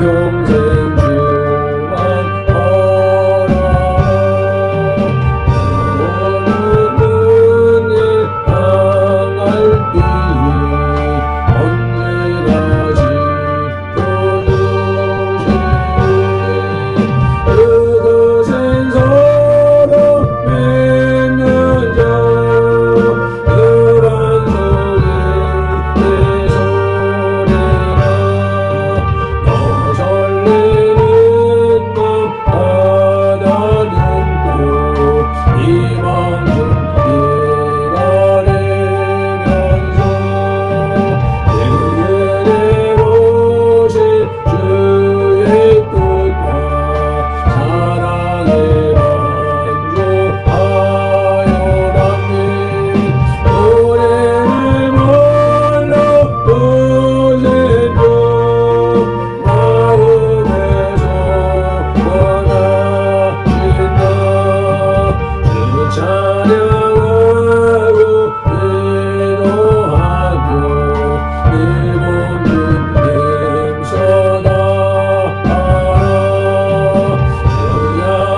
평생 주만 바라라. 오는 일 당할 때에 언제나 지켜주시네. 그것은 서로 맺는 자 그만 속에 내 소리라. 너 설레는 맘 하나 눈고 이만큼 기다리면서 내게로 오신 주의 뜻과 사랑에 만족하여라니. 노래를 불러 보내줘 마음에서 원하신다. 주 찬양하고 기도하며 네 몸은 힘써나가라.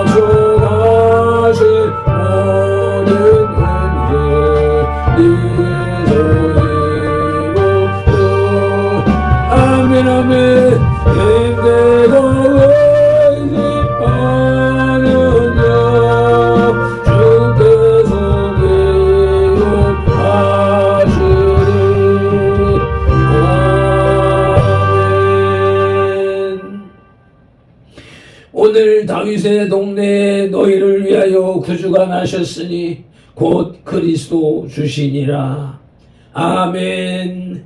주 약속하신 모든 은혜 네게서 이루어. 아멘 아멘. 힘내고 의지하는 자 주께서 기억하시리. 아멘. 오늘 다윗의 동네에 너희를 위하여 구주가 나셨으니 곧 그리스도 주시니라. 아멘.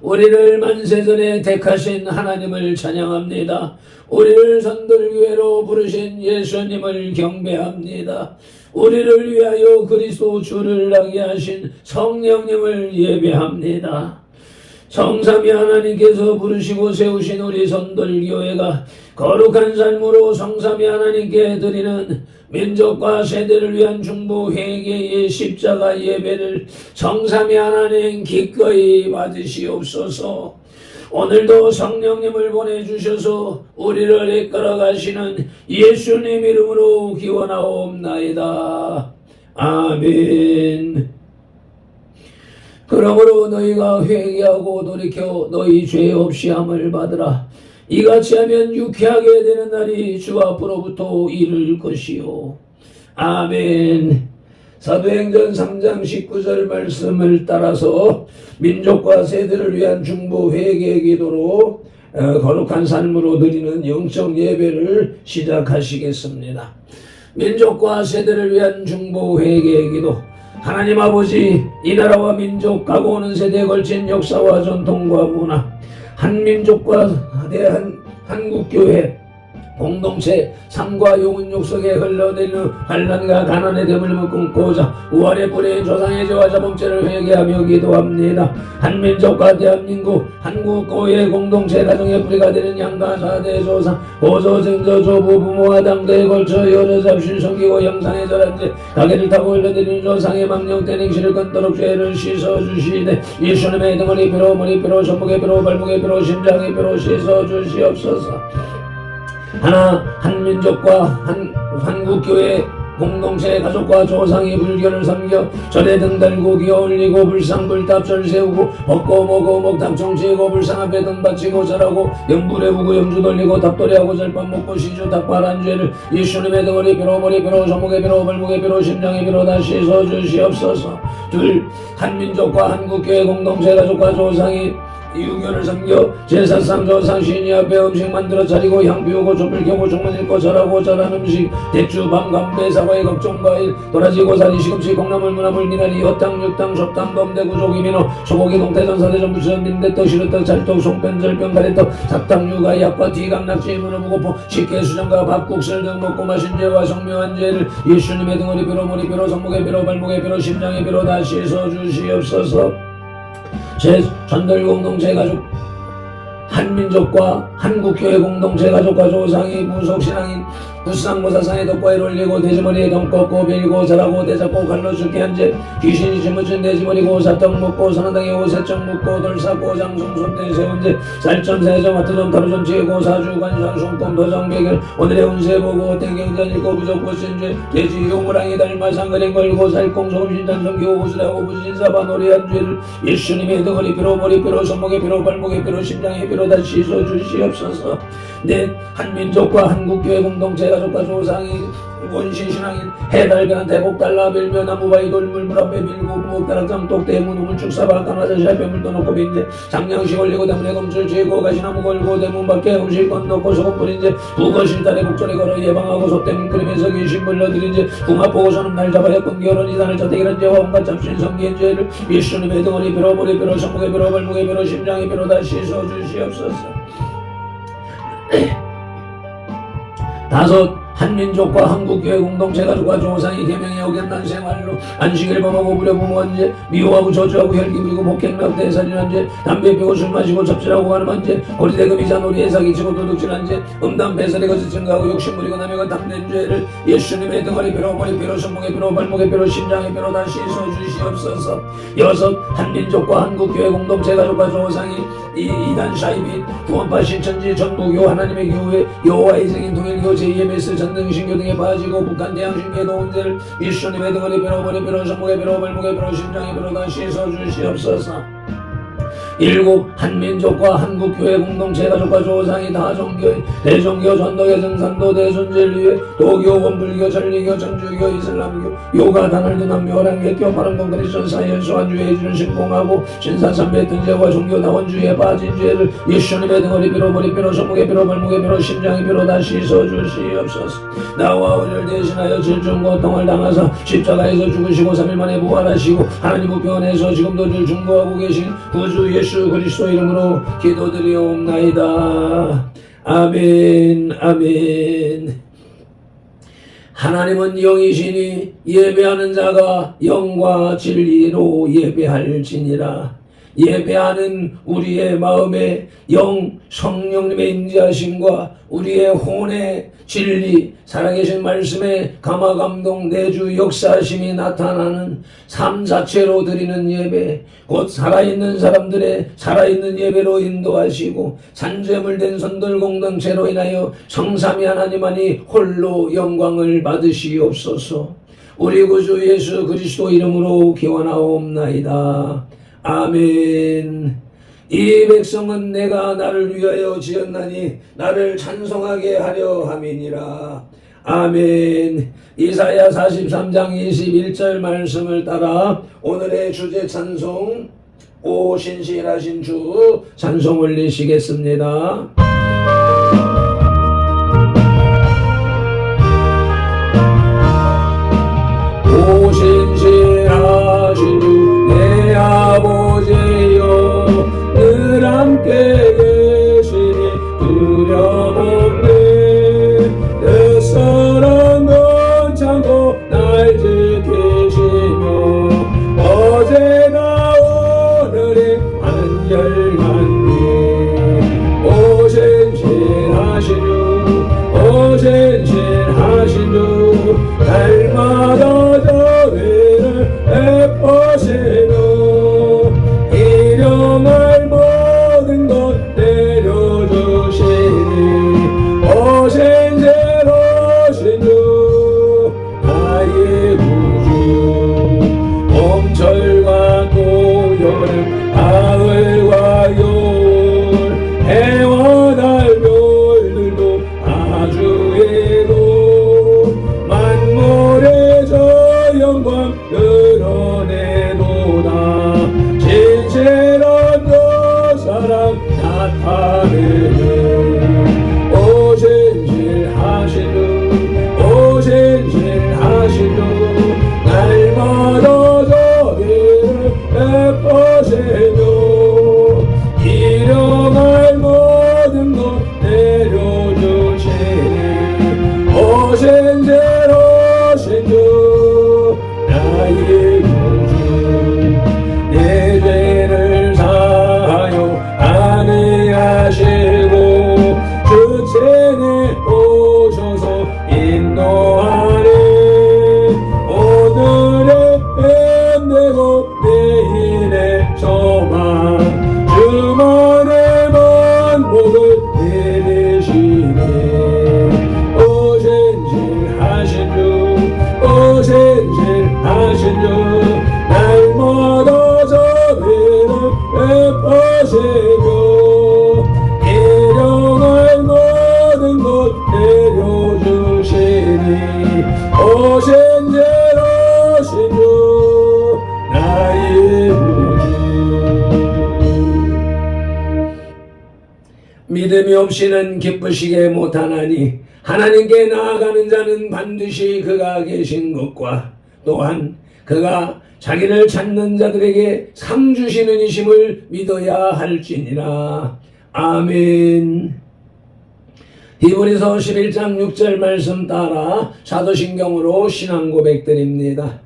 우리를 만세전에 택하신 하나님을 찬양합니다. 우리를 선들교회로 부르신 예수님을 경배합니다. 우리를 위하여 그리스도 주를 나게 하신 성령님을 예배합니다. 성삼위 하나님께서 부르시고 세우신 우리 선돌교회가 거룩한 삶으로 성삼위 하나님께 드리는 민족과 세대를 위한 중보 회개의 십자가 예배를 성삼위 하나님 기꺼이 받으시옵소서. 오늘도 성령님을 보내주셔서 우리를 이끌어 가시는 예수님 이름으로 기원하옵나이다. 아멘. 그러므로 너희가 회개하고 돌이켜 너희 죄 없이 함을 받으라. 이같이 하면 유쾌하게 되는 날이 주 앞으로부터 이를 것이요. 아멘. 사도행전 3장 19절 말씀을 따라서 민족과 세대를 위한 중보 회개 기도로 거룩한 삶으로 드리는 영적 예배를 시작하시겠습니다. 민족과 세대를 위한 중보 회개 기도. 하나님 아버지, 이 나라와 민족 가고 오는 세대에 걸친 역사와 전통과 문화, 한민족과 대한 한국교회 공동체 삶과 용은 욕석에 흘러내리는 환난과 가난의 대물림을 끊고자 우월의 뿌리인 조상의 죄와 자범죄를 회개하며 기도합니다. 한민족과 대한민국 한국교회 공동체 가정의 뿌리가 되는 양가 사대 조상 보조 증조 조부 부모와 당대에 걸쳐 여러 잡신 섬기고 영상의 절한죄 가게를 타고 흘러내리는 조상의 망령 때냉실을 끊도록 죄를 씻어주시되 예수님의 등허리 피로 머리 피로 손목의 피로 발목의 피로 심장의 피로 씻어주시옵소서. 하나 한민족과 한국교회 공동체 가족과 조상이 불교를 섬겨 절에 등 달고 기어 올리고 불상불탑절 세우고 먹고 먹어 먹탕청 치고 불상 앞에 등 바치고 절하고 연불에 우고 영주 돌리고 탑돌이하고 절밥 먹고 시주 닭발한 죄를 예수님의 등허리 피로 머리 피로 손목의 피로 발목의 피로 심장의 피로 다시 씻어주시옵소서. 둘 한민족과 한국교회 공동체 가족과 조상이 유교를 섬겨 제사상 조상 신이 앞에 음식 만들어 차리고 향 피우고 촛불 켜고 종만 읽고 절하고 절한 음식 대추 밤 감배 사과의 걱정 과일 도라지 고사리 시금치 콩나물 무나물 미나리 엿당 육당 솥당 범대구 조기 민어 소고기 동태전 사대전 부천 민대떡 시루떡 찰떡 송편 절편 가래떡 사탕 육아 약과 티각 낙지 문어 무고포 식혜 수정과 밥국술 등 먹고 마신 죄와 성묘한 죄를 예수님의 등허리 피로 머리 피로 손목의 피로 발목의 피로 심장의 피로 다 씻어주시옵소서. 제 전들 공동체 가족 한민족과 한국교회 공동체 가족과 조상이 무속신앙인 부상모사상에 덕과에 올리고 돼지머리에 덩 꺾고 빌고 절하고 대잡고 칼로 죽게 한죄 귀신이 짊어진 돼지머리고 사탕 먹고 선한당에 오세정 묻고 돌사고 장송 손대 세운죄 살점 세점 하트점 타루점 지고 사주 관상 손금 도장 배결 오늘의 운세 보고 땡경전 읽고 부적고 신죄 돼지 용우랑이 닮아 상거랭 걸고 살공 소금신단 성교 오수라고 부신사바 노래한 죄를 예수님의 덩어리 피로 머리 피로 손목에 피로 발목에 피로 심장에 피로 다시 씻어주시옵소서. 내 한민족과 한국교회 공동체 가족과 조상이 원신신앙인 해달변 대복달라 벨며 나무바위 돌물 물앞에 밀고 부엌다락장 똑대문 우물축사바 까마자샤 뼈물도 놓고 빈제 장량식 올리고 대문에 검출 죄고 가시나무 걸고 대문 밖에 음식건 넣고 소금 뿌린 제 부거실달에 목전에 걸어 예방하고 솥대문 끓이면서 귀신 불러들인 제 궁합 보고 소는 날 잡아야 꿈겨런 이산을 자택이란 죄와 온갖 잡신 성기인 죄를 예수님의 등허리 뼈로 머리 뼈로 손목에 뼈로 발목에 뼈로 심장에 뼈로 다 씻어주시옵소서. 다섯 한민족과 한국교회 공동체 가족과 조상이 계명에 어긋난 생활로 안식일 범하고 부려부모한 죄 미워하고 저주하고 혈기 부리고 목행락 대살인한 죄 담배 피우고 술 마시고 접질하고 가늠한 죄 거리대금이자 놀이에 사기치고 도둑질한 죄 음담 배설에 거짓 증가하고 욕심 부리고 남의 탐낸 죄를 예수님의 등허리 뼈로 머리 뼈로 손목에 뼈로 발목에 뼈로 심장에 뼈로 다 씻어주시옵소서. 여섯 한민족과 한국교회 공동체 가족과 조상이 이단 샤이빗 구원파 신천지 전부교 하나님의 교회 여호와의 생인 통일교 JMS 전등신교 등에 빠지고 북한 대양신교의 도운제를 예수님의 등허리 뼈로 머리 뼈로 손목에 뼈로 발목에 뼈로 심장에 뼈로 다 씻어주시옵소서. 일곱 한민족과 한국교회 공동체 가족과 조상이 다종교 대종교 전도교 증산도 대순진리회 도교 원불교 전리교 전주교 이슬람교 요가 다날드 남묘 호랑개교 파랑공 크리스천 사이언스 완주의 해주는 신공하고 신사삼배 등재와 종교다원주의에 빠진 죄를 예수님의 등허리 뼈로 머리 뼈로 손목에 뼈로 발목에 뼈로 심장에 뼈로 다 씻어주시옵소서. 나와 우리를 대신하여 질중 고통을 당하사 십자가에서 죽으시고 3일 만에 부활하시고 하나님 우편에서 지금도 늘 중보하고 계신 구주 예수 그리스도 이름으로 기도드리옵나이다. 아멘 아멘. 하나님은 영이시니 예배하는 자가 영과 진리로 예배할지니라. 예배하는 우리의 마음에 영 성령님의 인자하심과 우리의 혼의 진리 살아계신 말씀의 감화감동 내주 역사하심이 나타나는 삶 자체로 드리는 예배 곧 살아있는 사람들의 살아있는 예배로 인도하시고 산재물된 선들 공동체로 인하여 성삼위 하나님만이 홀로 영광을 받으시옵소서. 우리 구주 예수 그리스도 이름으로 기원하옵나이다. 아멘. 이 백성은 내가 나를 위하여 지었나니 나를 찬송하게 하려 함이니라. 아멘. 이사야 43장 21절 말씀을 따라 오늘의 주제 찬송 오 신실하신 주 찬송 올리시겠습니다. 오 신실하신 주 내 아버지여 늘 함께 계시니 두려움없네. 내 사랑은 참고 날 지키시며 어제나 오늘이 한결같니. 오 신실하신 주 오 신실하신 주 날마다 저희를 베푸시며 오시고 일용할 모든 것 내려주시니 오신 죄로 오신 주 나의 구주. 믿음이 없이는 기쁘시게 못하나니 하나님께 나아가는 자는 반드시 그가 계신 것과 또한 그가 자기를 찾는 자들에게 상 주시는 이심을 믿어야 할지니라. 아멘. 히브리서 11장 6절 말씀 따라 사도신경으로 신앙 고백드립니다.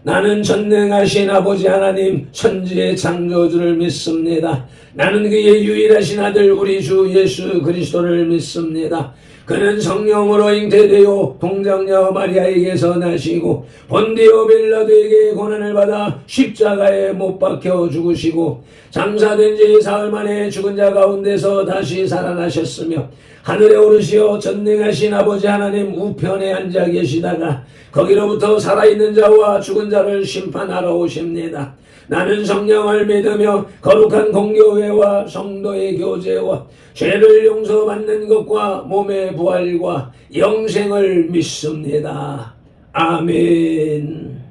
나는 전능하신 아버지 하나님 천지의 창조주를 믿습니다. 나는 그의 유일하신 아들 우리 주 예수 그리스도를 믿습니다. 그는 성령으로 잉태되어 동정녀 마리아에게서 나시고 본디오 빌라도에게 고난을 받아 십자가에 못 박혀 죽으시고 장사된 지 사흘 만에 죽은 자 가운데서 다시 살아나셨으며 하늘에 오르시어 전능하신 아버지 하나님 우편에 앉아 계시다가 거기로부터 살아있는 자와 죽은 자를 심판하러 오십니다. 나는 성령을 믿으며 거룩한 공교회와 성도의 교제와 죄를 용서받는 것과 몸의 부활과 영생을 믿습니다. 아멘.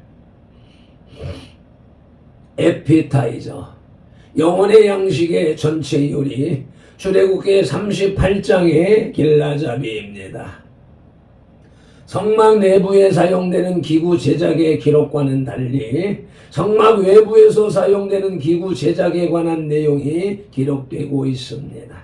에피타이저 영혼의 양식의 전체 요리 출애굽기 38장의 길라잡이입니다. 성막 내부에 사용되는 기구 제작의 기록과는 달리 성막 외부에서 사용되는 기구 제작에 관한 내용이 기록되고 있습니다.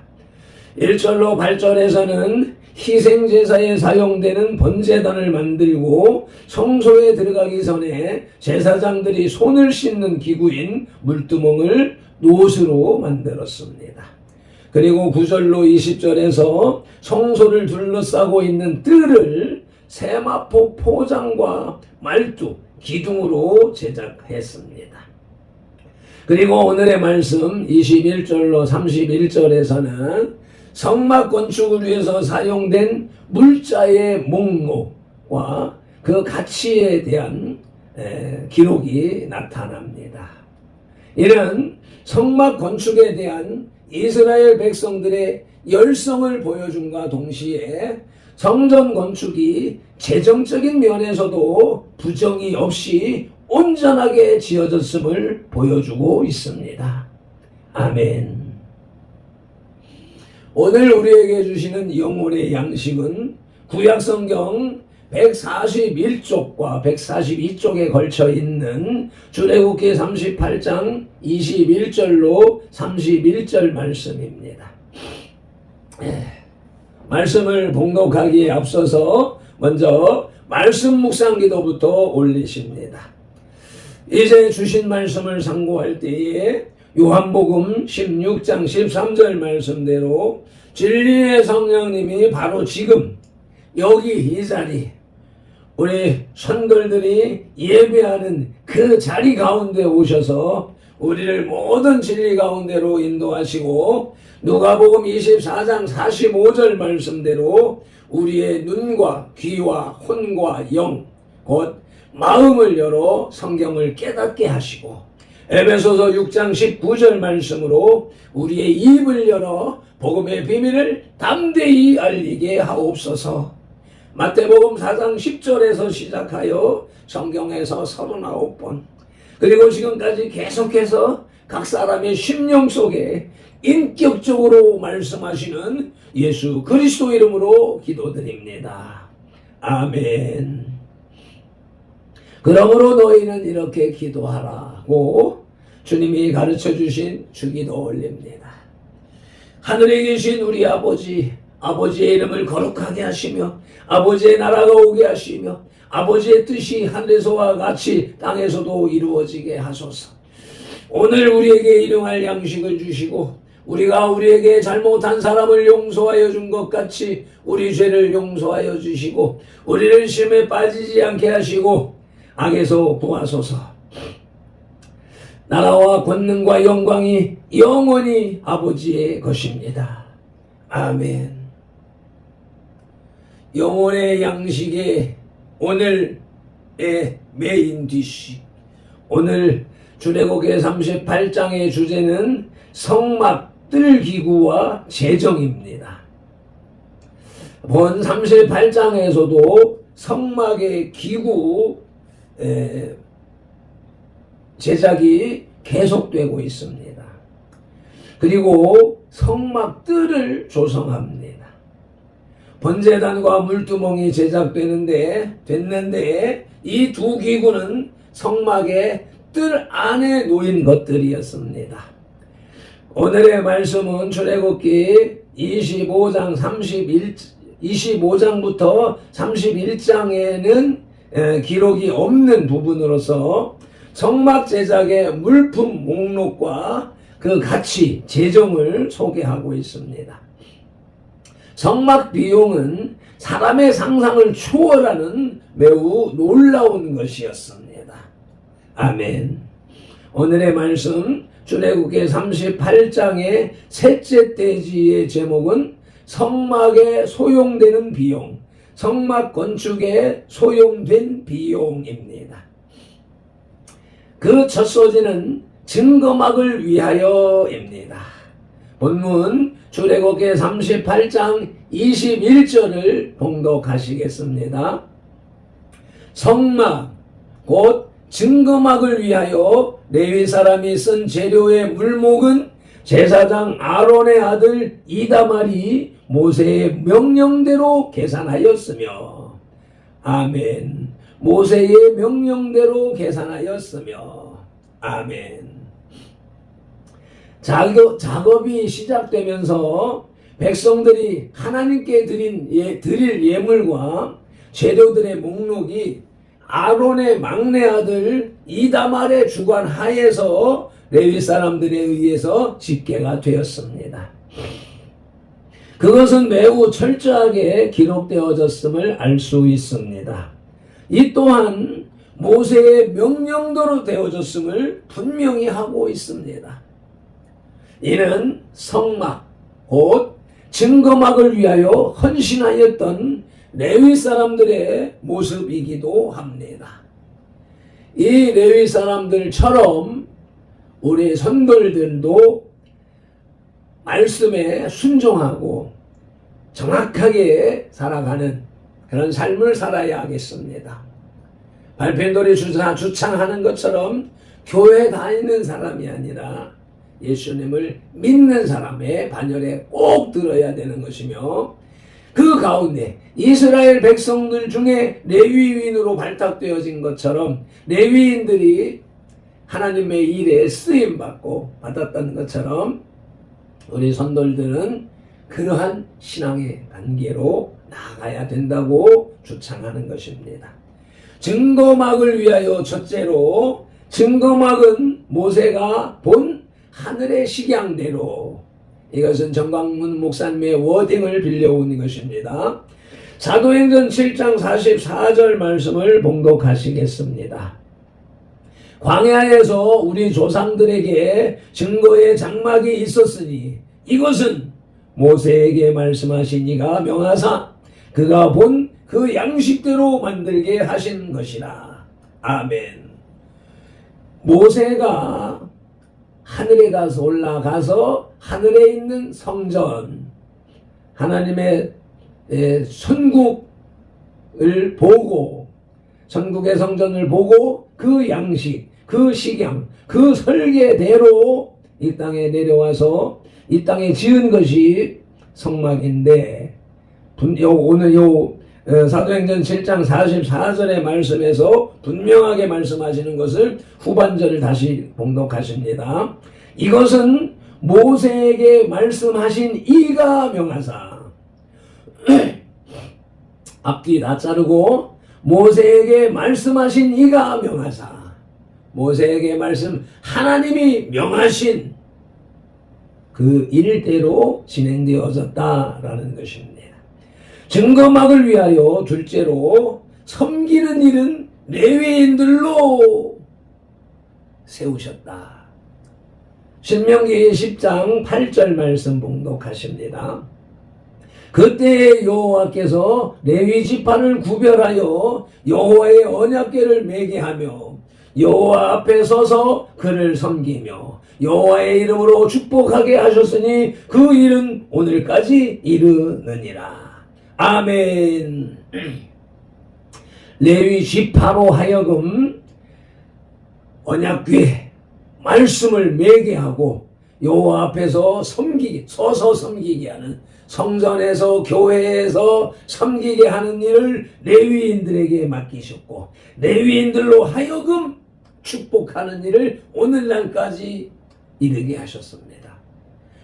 1절로 8절에서는 희생제사에 사용되는 번제단을 만들고 성소에 들어가기 전에 제사장들이 손을 씻는 기구인 물두멍을 노스로 만들었습니다. 그리고 9절로 20절에서 성소를 둘러싸고 있는 뜰을 세마포 포장과 말뚝, 기둥으로 제작했습니다. 그리고 오늘의 말씀 21절로 31절에서는 성막 건축을 위해서 사용된 물자의 목록과 그 가치에 대한 기록이 나타납니다. 이는 성막 건축에 대한 이스라엘 백성들의 열성을 보여줌과 동시에 성전 건축이 재정적인 면에서도 부정이 없이 온전하게 지어졌음을 보여주고 있습니다. 아멘. 오늘 우리에게 주시는 영혼의 양식은 구약성경 141쪽과 142쪽에 걸쳐 있는 출애굽기 38장 21절로 31절 말씀입니다. 말씀을 봉독하기에 앞서서 먼저 말씀 묵상 기도부터 올리십니다. 이제 주신 말씀을 상고할 때에 요한복음 16장 13절 말씀대로 진리의 성령님이 바로 지금 여기 이 자리 우리 선돌들이 예배하는 그 자리 가운데 오셔서 우리를 모든 진리 가운데로 인도하시고 누가복음 24장 45절 말씀대로 우리의 눈과 귀와 혼과 영 곧 마음을 열어 성경을 깨닫게 하시고 에베소서 6장 19절 말씀으로 우리의 입을 열어 복음의 비밀을 담대히 알리게 하옵소서. 마태복음 4장 10절에서 시작하여 성경에서 39번 그리고 지금까지 계속해서 각 사람의 심령 속에 인격적으로 말씀하시는 예수 그리스도 이름으로 기도드립니다. 아멘. 그러므로 너희는 이렇게 기도하라고 주님이 가르쳐 주신 주기도 올립니다. 하늘에 계신 우리 아버지, 아버지의 이름을 거룩하게 하시며 아버지의 나라가 오게 하시며 아버지의 뜻이 하늘에서와 같이 땅에서도 이루어지게 하소서. 오늘 우리에게 일용할 양식을 주시고 우리가 우리에게 잘못한 사람을 용서하여 준 것 같이 우리 죄를 용서하여 주시고 우리를 시험에 빠지지 않게 하시고 악에서 구하소서. 나라와 권능과 영광이 영원히 아버지의 것입니다. 아멘. 영혼의 양식의 오늘의 메인 디쉬, 오늘 출애굽기 38장의 주제는 성막 뜰 기구와 제정입니다. 본 38장에서도 성막의 기구 제작이 계속되고 있습니다. 그리고 성막 뜰을 조성합니다. 번제단과 물두멍이 됐는데 이 두 기구는 성막의 뜰 안에 놓인 것들이었습니다. 오늘의 말씀은 출애굽기 25장부터 31장에는 기록이 없는 부분으로서 성막 제작의 물품 목록과 그 가치, 재정을 소개하고 있습니다. 성막 비용은 사람의 상상을 초월하는 매우 놀라운 것이었습니다. 아멘. 오늘의 말씀 출애굽기 38장의 셋째 대지의 제목은 성막에 소용되는 비용, 성막 건축에 소용된 비용입니다. 그 첫 소지는 증거막을 위하여입니다. 본문 출애굽기 38장 21절을 봉독하시겠습니다. 성막 곧 증거막을 위하여 레위 사람이 쓴 재료의 물목은 제사장 아론의 아들 이다말이 모세의 명령대로 계산하였으며, 아멘. 모세의 명령대로 계산하였으며, 아멘. 작업이 시작되면서 백성들이 하나님께 드릴 예물과 재료들의 목록이 아론의 막내 아들 이다말의 주관 하에서 레위 사람들에 의해서 집계가 되었습니다. 그것은 매우 철저하게 기록되어졌음을 알 수 있습니다. 이 또한 모세의 명령대로 되어졌음을 분명히 하고 있습니다. 이는 성막, 곧 증거막을 위하여 헌신하였던 레위 사람들의 모습이기도 합니다. 이 레위 사람들처럼 우리 선돌들도 말씀에 순종하고 정확하게 살아가는 그런 삶을 살아야 하겠습니다. 발펜돌이 주창하는 것처럼 교회 다니는 사람이 아니라 예수님을 믿는 사람의 반열에 꼭 들어야 되는 것이며, 그 가운데 이스라엘 백성들 중에 레위인으로 발탁되어진 것처럼 레위인들이 하나님의 일에 쓰임받고 받았던 것처럼 우리 선돌들은 그러한 신앙의 단계로 나아가야 된다고 주창하는 것입니다. 증거막을 위하여 첫째로, 증거막은 모세가 본 하늘의 식양대로, 이것은 정광문 목사님의 워딩을 빌려온 것입니다. 사도행전 7장 44절 말씀을 봉독하시겠습니다. 광야에서 우리 조상들에게 증거의 장막이 있었으니 이것은 모세에게 말씀하신 이가 명하사 그가 본 그 양식대로 만들게 하신 것이라. 아멘. 모세가 하늘에 올라가서 하늘에 있는 성전, 하나님의 천국을 보고, 천국의 성전을 보고 그 양식, 그 식양, 그 설계대로 이 땅에 내려와서 이 땅에 지은 것이 성막인데, 오늘 사도행전 7장 44절의 말씀에서 분명하게 말씀하시는 것을 후반절을 다시 봉독하십니다. 이것은 모세에게 말씀하신 이가 명하사, 앞뒤 다 자르고 모세에게 말씀하신 이가 명하사, 모세에게 하나님이 명하신 그 일대로 진행되어졌다라는 것입니다. 증거막을 위하여 둘째로 섬기는 일은 레위인들로 세우셨다. 신명기 10장 8절 말씀 봉독하십니다. 그때 여호와께서 레위 지파를 구별하여 여호와의 언약궤를 매게 하며 여호와 앞에 서서 그를 섬기며 여호와의 이름으로 축복하게 하셨으니 그 일은 오늘까지 이르느니라. 아멘. 레위 지파로 하여금 언약궤 말씀을 매게 하고 여호와 앞에서 서서 섬기게 하는, 성전에서 교회에서 섬기게 하는 일을 레위인들에게 맡기셨고, 레위인들로 하여금 축복하는 일을 오늘날까지 이르게 하셨습니다.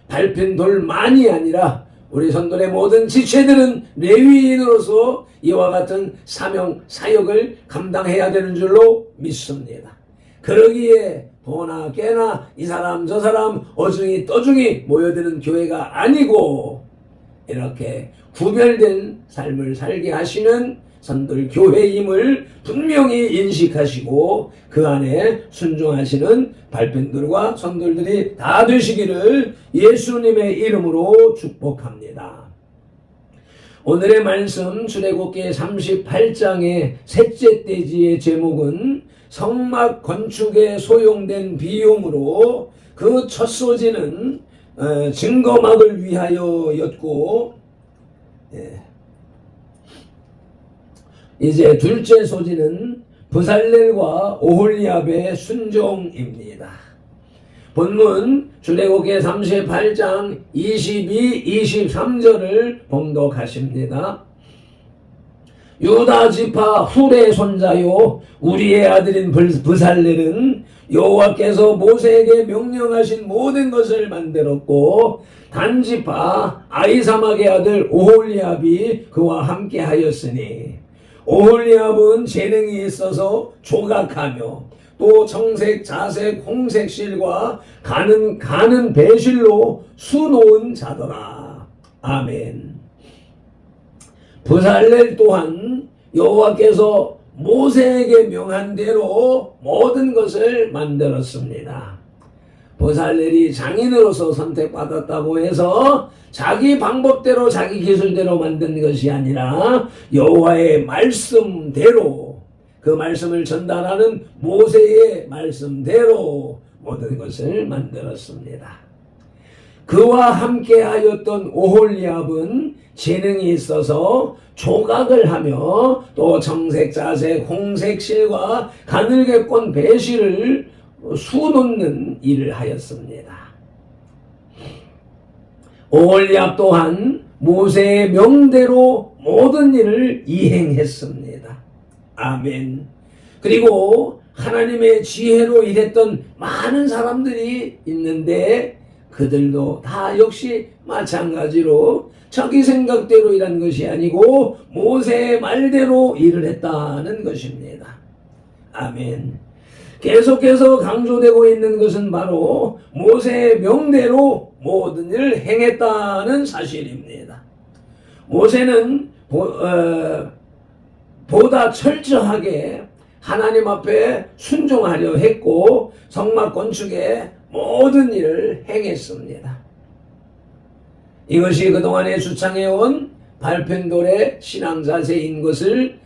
밟힌 돌만이 아니라 우리 성도의 모든 지체들은 레위인으로서 이와 같은 사명, 사역을 감당해야 되는 줄로 믿습니다. 그러기에 도나 깨나 이 사람 저 사람 어중이 떠중이 모여드는 교회가 아니고 이렇게 구별된 삶을 살게 하시는 성도들 교회임을 분명히 인식하시고 그 안에 순종하시는 발편들과 성도들이 다 되시기를 예수님의 이름으로 축복합니다. 오늘의 말씀 출애굽기 38장의 셋째 떼지의 제목은 성막 건축에 소용된 비용으로 그 첫 소지는 증거막을 위하여였고, 이제 둘째 소지는 브살렐과 오홀리압의 순종입니다. 본문 출애굽기 38장 22, 23절을 봉독하십니다. 유다 지파 훌의 손자요 우리의 아들인 브살렐은 여호와께서 모세에게 명령하신 모든 것을 만들었고 단 지파 아히사막의 아들 오홀리압이 그와 함께 하였으니, 오홀리압은 재능이 있어서 조각하며 또 청색, 자색, 홍색 실과 가는 배실로 수놓은 자더라. 아멘. 브살렐 또한 여호와께서 모세에게 명한 대로 모든 것을 만들었습니다. 브살렐이 장인으로서 선택받았다고 해서 자기 방법대로 자기 기술대로 만든 것이 아니라 여호와의 말씀대로, 그 말씀을 전달하는 모세의 말씀대로 모든 것을 만들었습니다. 그와 함께 하였던 오홀리압은 재능이 있어서 조각을 하며 또 청색, 자색, 홍색 실과 가늘게 꼰 배실을 수놓는 일을 하였습니다. 오홀리압 또한 모세의 명대로 모든 일을 이행했습니다. 아멘. 그리고 하나님의 지혜로 일했던 많은 사람들이 있는데 그들도 다 역시 마찬가지로 자기 생각대로 일한 것이 아니고 모세의 말대로 일을 했다는 것입니다. 아멘. 계속해서 강조되고 있는 것은 바로 모세의 명대로 모든 일을 행했다는 사실입니다. 모세는 보다 철저하게 하나님 앞에 순종하려 했고 성막 건축에 모든 일을 행했습니다. 이것이 그동안에 주창해온 발편돌의 신앙 자세인 것을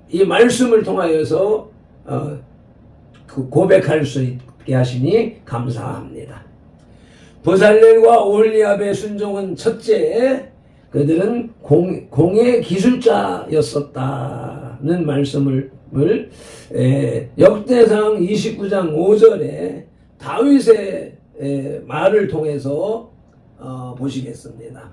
이 말씀을 통하여서 고백할 수 있게 하시니 감사합니다. 브살렐과 오홀리압의 순종은 첫째, 그들은 공예 기술자였었다는 말씀을 역대상 29장 5절에 다윗의 말을 통해서 보시겠습니다.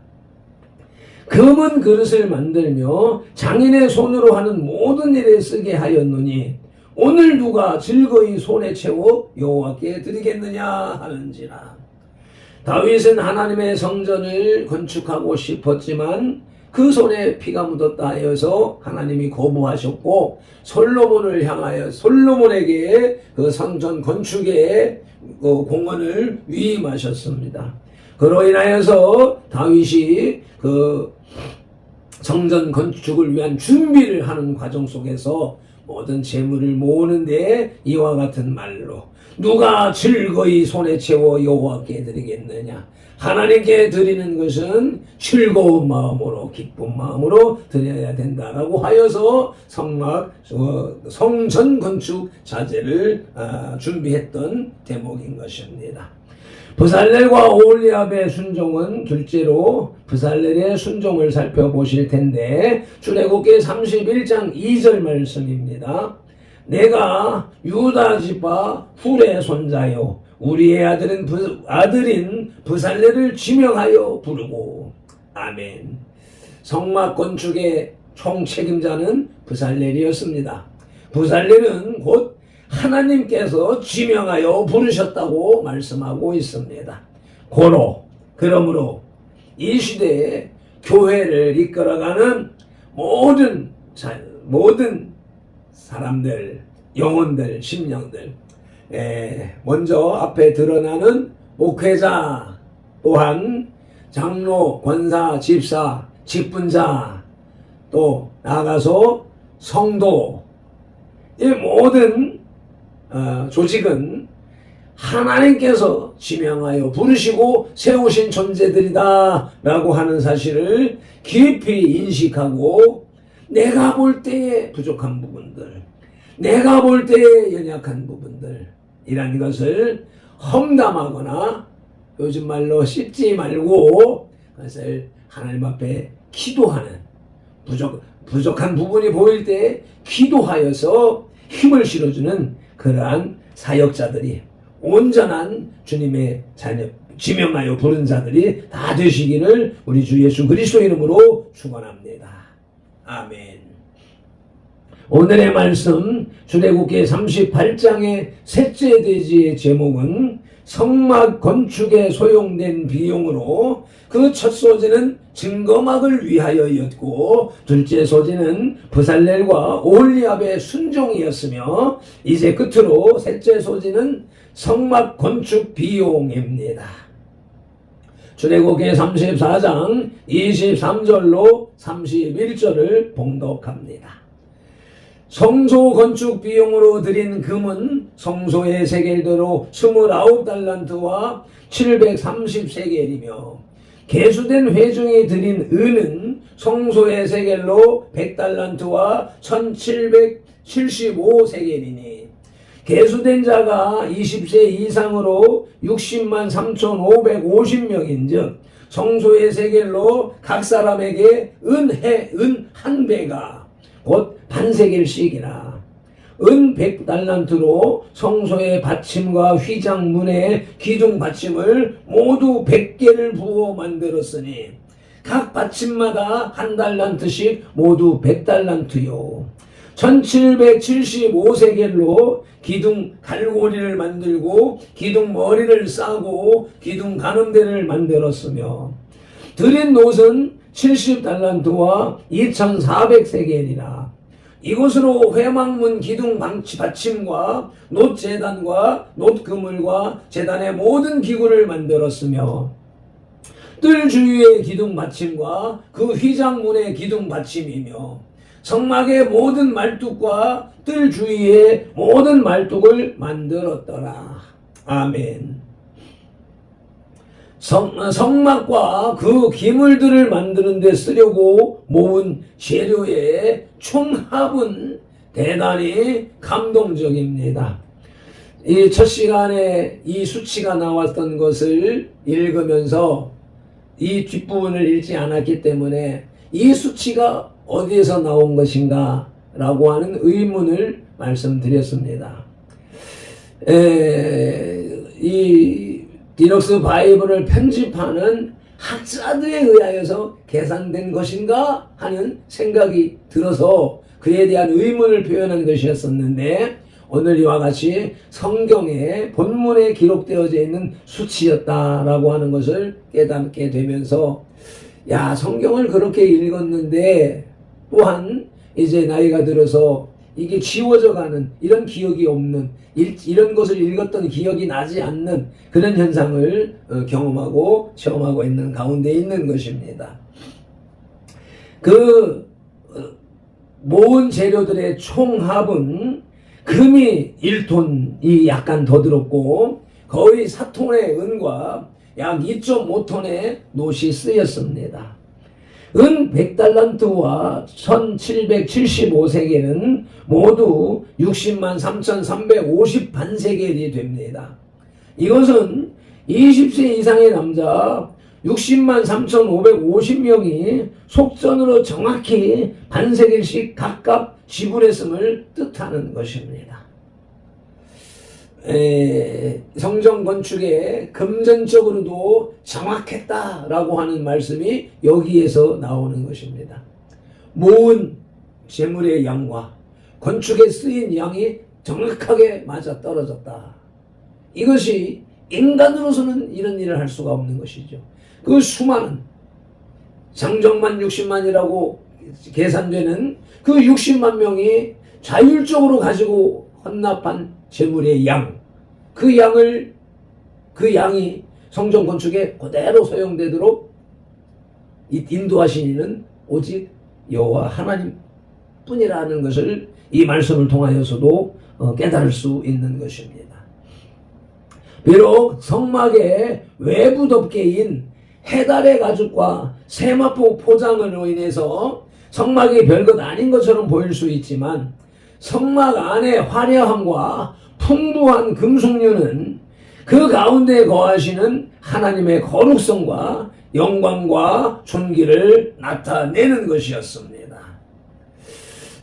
금은 그릇을 만들며 장인의 손으로 하는 모든 일에 쓰게 하였노니 오늘 누가 즐거이 손에 채워 여호와께 드리겠느냐 하는지라. 다윗은 하나님의 성전을 건축하고 싶었지만 그 손에 피가 묻었다 하여서 하나님이 거부하셨고 솔로몬을 향하여 솔로몬에게 그 성전 건축의 공헌을 위임하셨습니다. 그로 인하여서 다윗이 그 성전 건축을 위한 준비를 하는 과정 속에서 모든 재물을 모으는데 이와 같은 말로 누가 즐거이 손에 채워 여호와께 드리겠느냐. 하나님께 드리는 것은 즐거운 마음으로 기쁜 마음으로 드려야 된다라고 하여서 성전 건축 자재를 준비했던 대목인 것입니다. 브살렐과 오홀리압의 순종은 둘째로 브살렐의 순종을 살펴보실 텐데 출애굽기 31장 2절 말씀입니다. 내가 유다 지파 훌의 손자요 우리의 아들인 브살렐을 지명하여 부르고. 아멘. 성막 건축의 총책임자는 브살렐이었습니다. 브살렐은 곧 하나님께서 지명하여 부르셨다고 말씀하고 있습니다. 그러므로 이 시대에 교회를 이끌어가는 모든 사람들, 영혼들, 심령들, 먼저 앞에 드러나는 목회자, 또한 장로, 권사, 집사, 직분자, 또 나아가서 성도, 이 모든 조직은 하나님께서 지명하여 부르시고 세우신 존재들이다 라고 하는 사실을 깊이 인식하고, 내가 볼 때의 부족한 부분들, 내가 볼 때의 연약한 부분들, 이란 것을 험담하거나 요즘 말로 씹지 말고 그것을 하나님 앞에 기도하는, 부족한 부분이 보일 때 기도하여서 힘을 실어주는 그러한 사역자들이, 온전한 주님의 자녀, 지명하여 부른 자들이 다 되시기를 우리 주 예수 그리스도 이름으로 축원합니다. 아멘. 오늘의 말씀 출애굽기 38장의 셋째 대지의 제목은 성막 건축에 소용된 비용으로 그 첫 소재는 증거막을 위하여였고 둘째 소재는 브살렐과 오홀리압의 순종이었으며 이제 끝으로 셋째 소재는 성막 건축 비용입니다. 출애굽기 34장 23절로 31절을 봉독합니다. 성소 건축 비용으로 드린 금은 성소의 세겔대로 29달란트와 730세겔이며 계수된 회중이 드린 은은 성소의 세겔로 100달란트와 1775세겔이니 계수된 자가 20세 이상으로 60만 3,550명인즉 성소의 세겔로 각 사람에게 은 한 배가 곧 반세겔씩이나 은 100달란트로 성소의 받침과 휘장 문에 기둥 받침을 모두 100개를 부어 만들었으니 각 받침마다 한 달란트씩 모두 100달란트요. 1775세겔로 기둥 갈고리를 만들고 기둥 머리를 싸고 기둥 가늠대를 만들었으며 드린 놋은 70달란트와 2400세겔이라. 이곳으로 회막문 기둥 받침과 놋 제단과 놋 그물과 제단의 모든 기구를 만들었으며 뜰 주위의 기둥 받침과 그 휘장문의 기둥 받침이며 성막의 모든 말뚝과 뜰 주위의 모든 말뚝을 만들었더라. 아멘. 성막과 그 기물들을 만드는 데 쓰려고 모은 재료의 총합은 대단히 감동적입니다. 이 첫 시간에 이 수치가 나왔던 것을 읽으면서 이 뒷부분을 읽지 않았기 때문에 이 수치가 어디에서 나온 것인가 라고 하는 의문을 말씀드렸습니다. 이 디럭스 바이블을 편집하는 학자들에 의하여서 계산된 것인가 하는 생각이 들어서 그에 대한 의문을 표현한 것이었었는데 오늘 이와 같이 성경의 본문에 기록되어져 있는 수치였다라고 하는 것을 깨닫게 되면서 성경을 그렇게 읽었는데 또한 이제 나이가 들어서 이게 지워져 가는, 이런 기억이 없는, 이런 것을 읽었던 기억이 나지 않는 그런 현상을 경험하고 체험하고 있는 가운데 있는 것입니다. 그 모은 재료들의 총합은 금이 1톤이 약간 더 들었고 거의 4톤의 은과 약 2.5톤의 놋이 쓰였습니다. 은 100달란트와 1775세겔은 모두 60만 3,350 반세겔이 됩니다. 이것은 20세 이상의 남자 60만 3,550명이 속전으로 정확히 반세겔씩 각각 지불했음을 뜻하는 것입니다. 성전 건축에 금전적으로도 정확했다라고 하는 말씀이 여기에서 나오는 것입니다. 모은 재물의 양과 건축에 쓰인 양이 정확하게 맞아 떨어졌다. 이것이 인간으로서는 이런 일을 할 수가 없는 것이죠. 그 수많은 장정만 60만이라고 계산되는 그 60만 명이 자율적으로 가지고 헌납한 재물의 양, 그 양이 성전 건축에 그대로 사용되도록 인도하신 이는 오직 여호와 하나님 뿐이라는 것을 이 말씀을 통하여서도 깨달을 수 있는 것입니다. 비록 성막의 외부 덮개인 해달의 가죽과 세마포 포장으로 인해서 성막이 별것 아닌 것처럼 보일 수 있지만 성막 안의 화려함과 풍부한 금속류는 그 가운데 거하시는 하나님의 거룩성과 영광과 존귀를 나타내는 것이었습니다.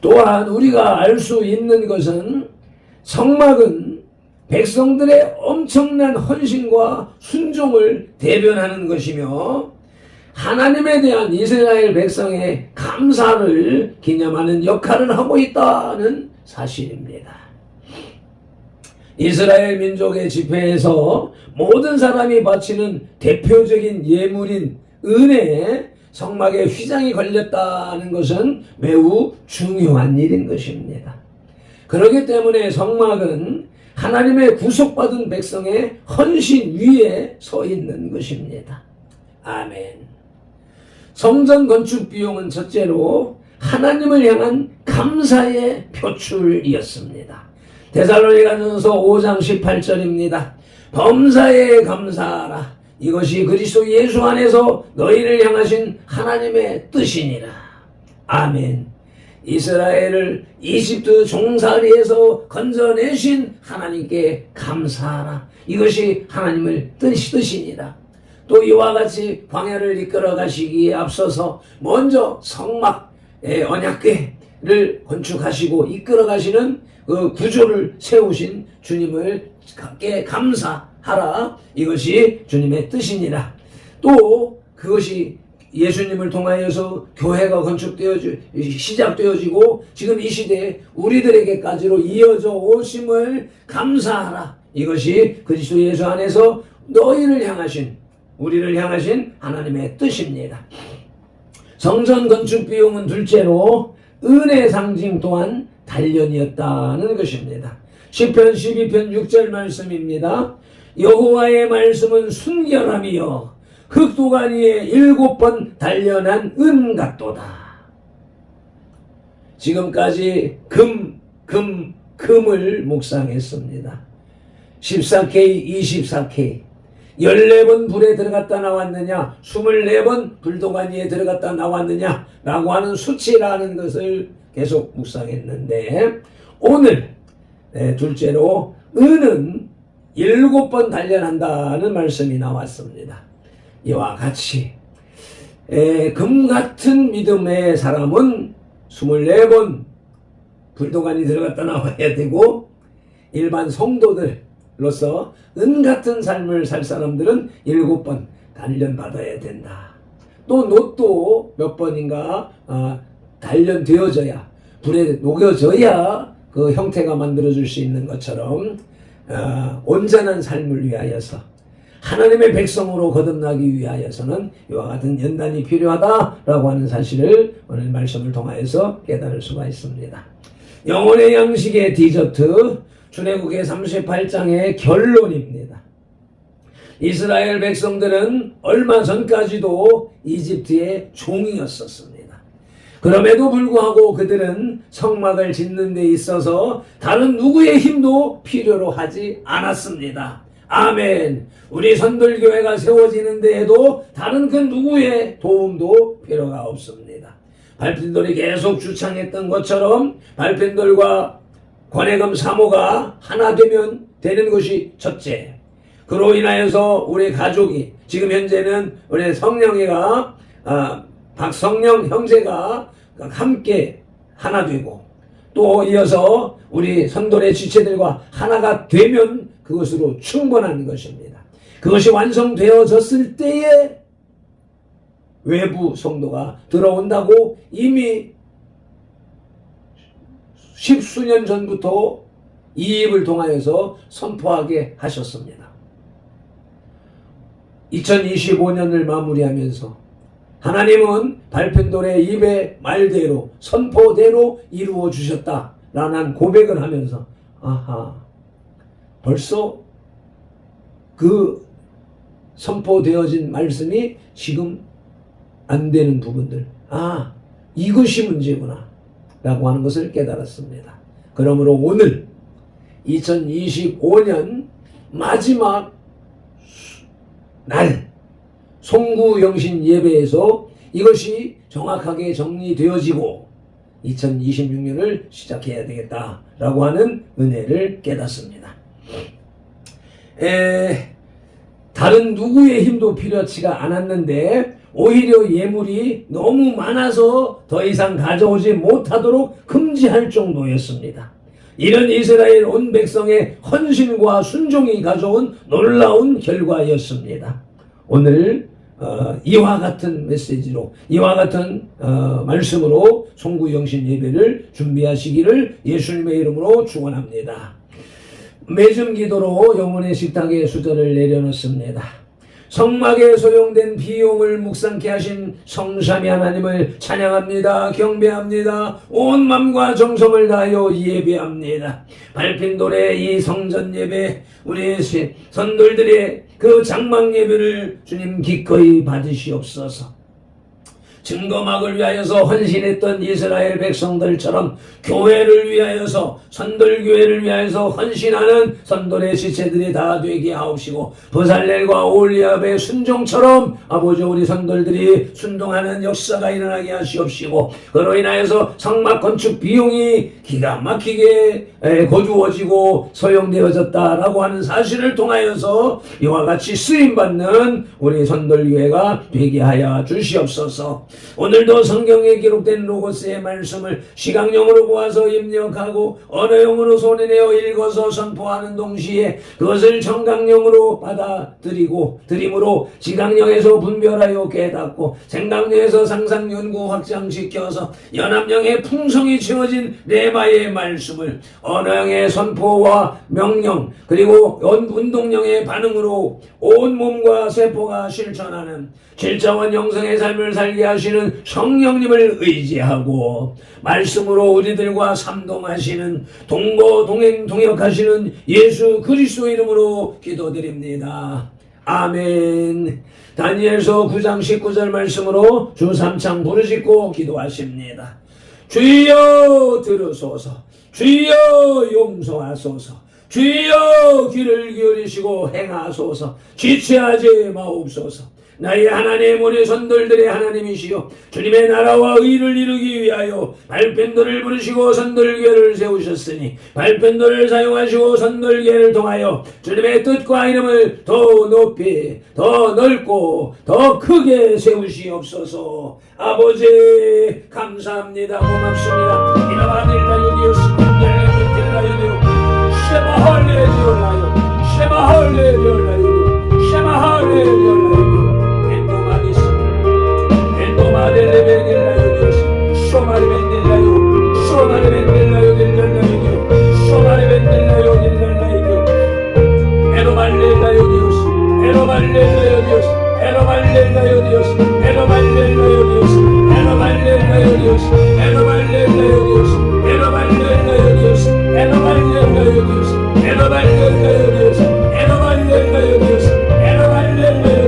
또한 우리가 알 수 있는 것은 성막은 백성들의 엄청난 헌신과 순종을 대변하는 것이며 하나님에 대한 이스라엘 백성의 감사를 기념하는 역할을 하고 있다는 사실입니다. 이스라엘 민족의 집회에서 모든 사람이 바치는 대표적인 예물인 은혜에 성막에 휘장이 걸렸다는 것은 매우 중요한 일인 것입니다. 그렇기 때문에 성막은 하나님의 구속받은 백성의 헌신 위에 서 있는 것입니다. 아멘. 성전 건축 비용은 첫째로 하나님을 향한 감사의 표출이었습니다. 데살로니가전서 5장 18절입니다. 범사에 감사하라. 이것이 그리스도 예수 안에서 너희를 향하신 하나님의 뜻이니라. 아멘. 이스라엘을 이집트 종살이에서 건져내신 하나님께 감사하라. 이것이 하나님의 뜻이니라. 또 이와 같이 광야를 이끌어 가시기에 앞서서 먼저 성막의 언약궤를 건축하시고 이끌어 가시는 그 구조를 세우신 주님을 감사하라. 이것이 주님의 뜻이니라. 또 그것이 예수님을 통하여서 교회가 시작되어지고 지금 이 시대에 우리들에게까지로 이어져 오심을 감사하라. 이것이 그리스도 예수 안에서 우리를 향하신 하나님의 뜻입니다. 성전 건축 비용은 둘째로 은혜 상징 또한 단련이었다는 것입니다. 시편 12편 6절 말씀입니다. 여호와의 말씀은 순결함이요 흑도간 위에 7번 단련한 은 같도다. 지금까지 금을 묵상했습니다. 14K, 24K 14번 불에 들어갔다 나왔느냐 24번 불도간 위에 들어갔다 나왔느냐 라고 하는 수치라는 것을 계속 묵상했는데 오늘 둘째로 은은 7번 단련한다는 말씀이 나왔습니다. 이와 같이 금같은 믿음의 사람은 24번 불도간이 들어갔다 나와야 되고 일반 성도들로서 은같은 삶을 살 사람들은 7번 단련받아야 된다. 또 놋도 몇 번인가 단련되어져야 불에 녹여져야 그 형태가 만들어질 수 있는 것처럼 온전한 삶을 위하여서 하나님의 백성으로 거듭나기 위하여서는 이와 같은 연단이 필요하다라고 하는 사실을 오늘 말씀을 통하여서 깨달을 수가 있습니다. 영혼의 양식의 디저트 출애굽기 38장의 결론입니다. 이스라엘 백성들은 얼마 전까지도 이집트의 종이었었습니다. 그럼에도 불구하고 그들은 성막을 짓는 데 있어서 다른 누구의 힘도 필요로 하지 않았습니다. 아멘. 우리 선돌교회가 세워지는 데에도 다른 그 누구의 도움도 필요가 없습니다. 발핀돌이 계속 주창했던 것처럼 발핀돌과 권해금 사모가 하나 되는 것이 첫째. 그로 인하여서 우리 가족이 지금 현재는 우리 성령이가 박성령 형제가 함께 하나 되고 또 이어서 우리 선돌의 지체들과 하나가 되면 그것으로 충분한 것입니다. 그것이 완성되어졌을 때에 외부 성도가 들어온다고 이미 십수년 전부터 이 입을 통하여서 선포하게 하셨습니다. 2025년을 마무리하면서 하나님은 발펜돌의 입의 말대로 선포대로 이루어 주셨다라는 고백을 하면서 벌써 그 선포되어진 말씀이 지금 안 되는 부분들 이것이 문제구나 라고 하는 것을 깨달았습니다. 그러므로 오늘 2025년 마지막 날 송구영신 예배에서 이것이 정확하게 정리되어지고 2026년을 시작해야 되겠다라고 하는 은혜를 깨닫습니다. 다른 누구의 힘도 필요치가 않았는데 오히려 예물이 너무 많아서 더 이상 가져오지 못하도록 금지할 정도였습니다. 이런 이스라엘 온 백성의 헌신과 순종이 가져온 놀라운 결과였습니다. 오늘 이와 같은 메시지로 이와 같은 말씀으로 송구영신 예배를 준비하시기를 예수님의 이름으로 축원합니다. 매점 기도로 영혼의 식탁에 수저를 내려놓습니다. 성막에 소용된 비용을 묵상케 하신 성삼위 하나님을 찬양합니다. 경배합니다. 온 마음과 정성을 다하여 예배합니다. 발핀돌의 이 성전 예배, 우리 선돌들의 그 장막 예배를 주님 기꺼이 받으시옵소서. 증거막을 위하여서 헌신했던 이스라엘 백성들처럼 교회를 위하여서 선돌교회를 위하여서 헌신하는 선돌의 지체들이 다 되게 하옵시고 부살렐과 올리압의 순종처럼 아버지 우리 선돌들이 순종하는 역사가 일어나게 하시옵시고 그로 인하여서 성막 건축 비용이 기가 막히게 거두어지고 소용되어졌다라고 하는 사실을 통하여서 이와 같이 쓰임받는 우리 선돌교회가 되게 하여 주시옵소서. 오늘도 성경에 기록된 로고스의 말씀을 시각용으로 보아서 입력하고 언어용으로 손에내어 읽어서 선포하는 동시에 그것을 청각용으로 받아들이고 드림으로 지각용에서 분별하여 깨닫고 생각용에서 상상 연구 확장시켜서 연합용의 풍성이 채워진 레마의 말씀을 언어용의 선포와 명령 그리고 운동용의 반응으로 온 몸과 세포가 실천하는 질자원 영성의 삶을 살게 하시는 성령님을 의지하고 말씀으로 우리들과 삼동하시는 동거동행 동역하시는 예수 그리스도 이름으로 기도드립니다. 아멘. 다니엘서 9장 19절 말씀으로 주 3창 부르짖고 기도하십니다. 주여 들으소서. 주여 용서하소서. 주여 귀를 기울이시고 행하소서. 지체하지 마옵소서. 나의 하나님 우리 선돌들의 하나님이시여 주님의 나라와 의를 이루기 위하여 발펜돌을 부르시고 선돌교회를 세우셨으니 발펜돌을 사용하시고 선돌교회를 통하여 주님의 뜻과 이름을 더 높이 더 넓고 더 크게 세우시옵소서. 아버지 감사합니다. 고맙습니다. 이라바딜라유디오스 콘델레무딜라유디오 쉐마 할레리올라요 쉐마 할레리올라요 쉐마 할레리올라요 Madre bendilla Dios, somare bendilla Dios, somare bendilla Dios, somare bendilla Dios, ero bendilla Dios, ero bendilla Dios, ero bendilla Dios, ero bendilla Dios, ero bendilla Dios, ero bendilla Dios, ero bendilla Dios, ero bendilla Dios, ero bendilla Dios, ero bendilla Dios, ero bendilla Dios,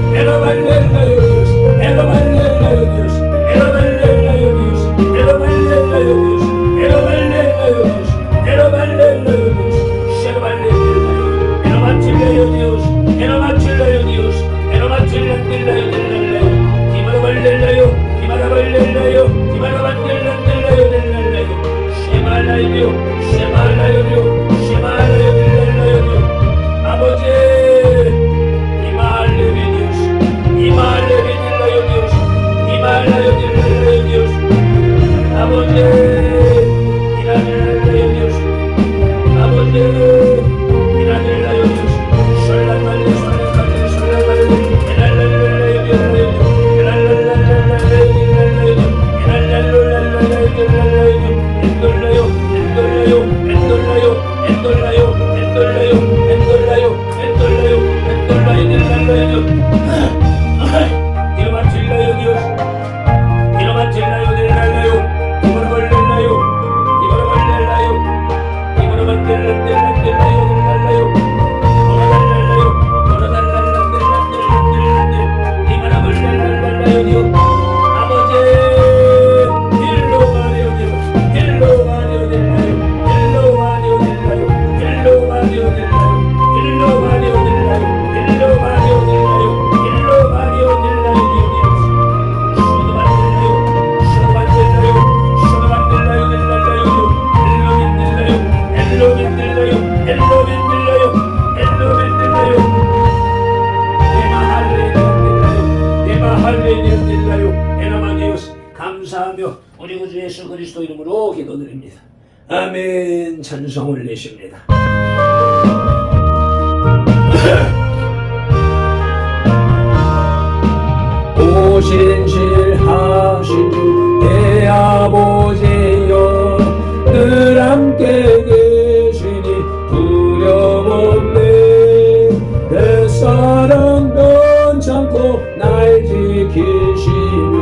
ero bendilla Dios, ero bendilla Dios, ero bendilla Dios, 우리 구주 예수 그리스도 이름으로 기도드립니다. 아멘. 찬송 올리십니다. 오신실하신 주 내 아버지여 늘 함께 계시니 두려움 없네. 내 사랑 변찮고 날 지키시며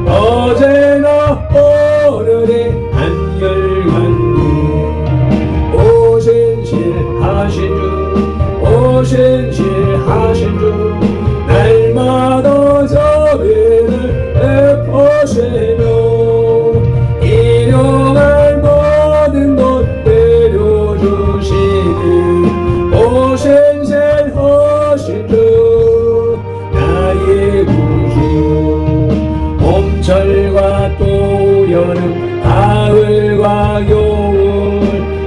어제나 오늘의 한결같니. 오신실하신 주 날마다 자비를 베푸시며 일용할 모든 것 내려주시니. 오신실하신 주 나의 구주. 봄철과 또 여름 가을과 겨울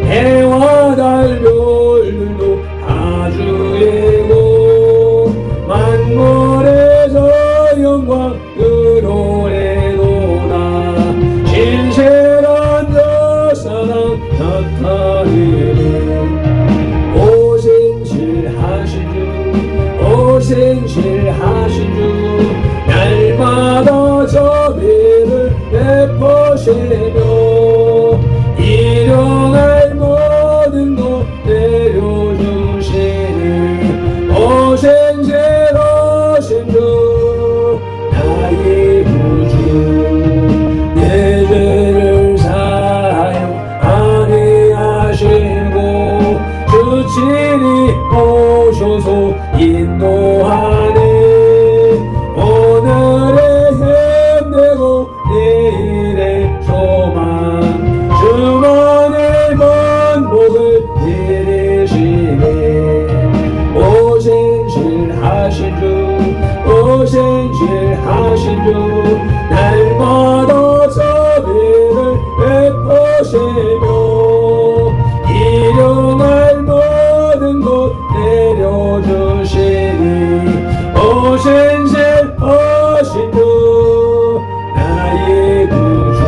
해와 달 별들도 다 주의고 만물에서 영광으로 내도다. 신실한 역사랑 나타내리. 오신실하신 주 날마다 자비를 베푸시며 일용할 모든 것 내려주시니. 오신실하신 주 나의 구주. 내 죄를 사하여 안위하시고 주친이 오셔서 인도하네. 오늘의 힘내고 내일의 소망 주만의 만복을 내리시네. 오신실하신 주 날마다 자비를 베푸시며 일용할 모든 것 내려주시니. 오신실하신 주 나의 구주.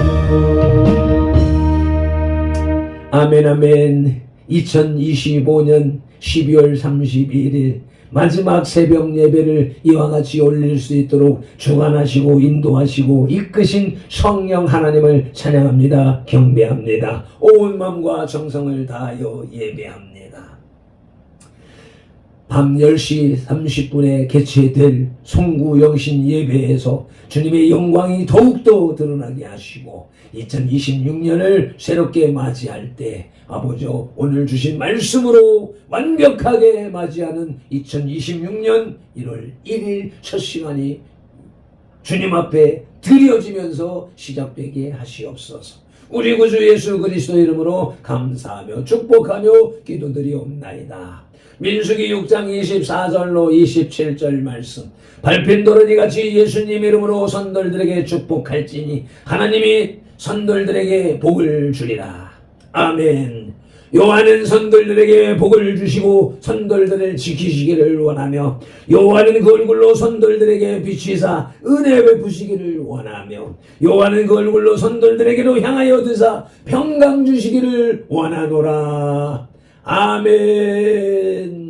아멘 아멘. 2025년 12월 31일 마지막 새벽 예배를 이와 같이 올릴 수 있도록 주관하시고 인도하시고 이끄신 성령 하나님을 찬양합니다. 경배합니다. 온 마음과 정성을 다하여 예배합니다. 밤 10시 30분에 개최될 송구영신 예배에서 주님의 영광이 더욱더 드러나게 하시고 2026년을 새롭게 맞이할 때 아버지 오늘 주신 말씀으로 완벽하게 맞이하는 2026년 1월 1일 첫 시간이 주님 앞에 드려지면서 시작되게 하시옵소서. 우리 구주 예수 그리스도 이름으로 감사하며 축복하며 기도드리옵나이다. 민수기 6장 24절로 27절 말씀. 밟힌 도러니같이 예수님 이름으로 선돌들에게 축복할지니 하나님이 선돌들에게 복을 주리라. 아멘. 여호와는 선돌들에게 복을 주시고 선돌들을 지키시기를 원하며 여호와는 그 얼굴로 선돌들에게 비치사 은혜 베푸시기를 원하며 여호와는 그 얼굴로 선돌들에게로 향하여 드사 평강 주시기를 원하노라. 아멘.